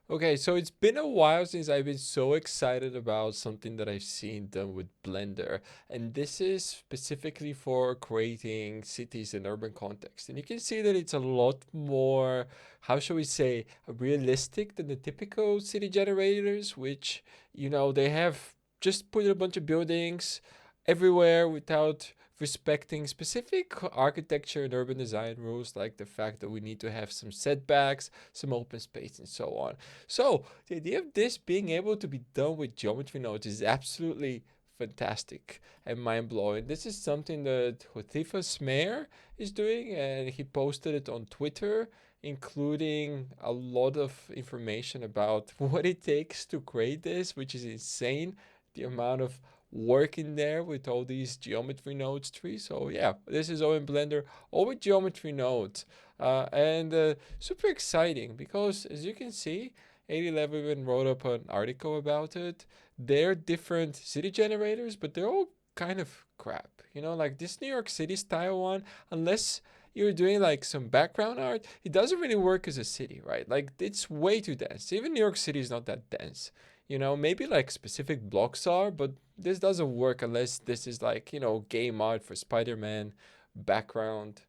Okay, so it's been a while since I've been so excited about something that I've seen done with Blender. And this is specifically for creating cities in urban context. And you can see that it's a lot more, how shall we say, realistic than the typical city generators, which, they have just put a bunch of buildings everywhere without respecting specific architecture and urban design rules, like the fact that we need to have some setbacks, some open space, and so on. So the idea of this being able to be done with geometry nodes is absolutely fantastic and mind-blowing. This is something that Hotifa Smear is doing, and he posted it on Twitter, including a lot of information about what it takes to create this, which is insane. The amount of work in there with all these geometry nodes trees. So yeah, this is all in Blender, all with geometry nodes. And super exciting because as you can see, 8011 even wrote up an article about it. They're different city generators, but they're all kind of crap. Like this New York City style one, unless you're doing like some background art, it doesn't really work as a city, right? Like it's way too dense. Even New York City is not that dense. Maybe like specific blocks are, but this doesn't work unless this is like, game art for Spider-Man background.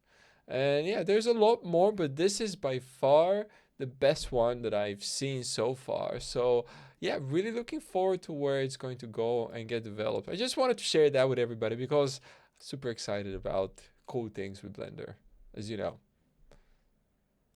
And yeah, there's a lot more, but this is by far the best one that I've seen so far. So yeah, really looking forward to where it's going to go and get developed. I just wanted to share that with everybody because super excited about cool things with Blender, as you know.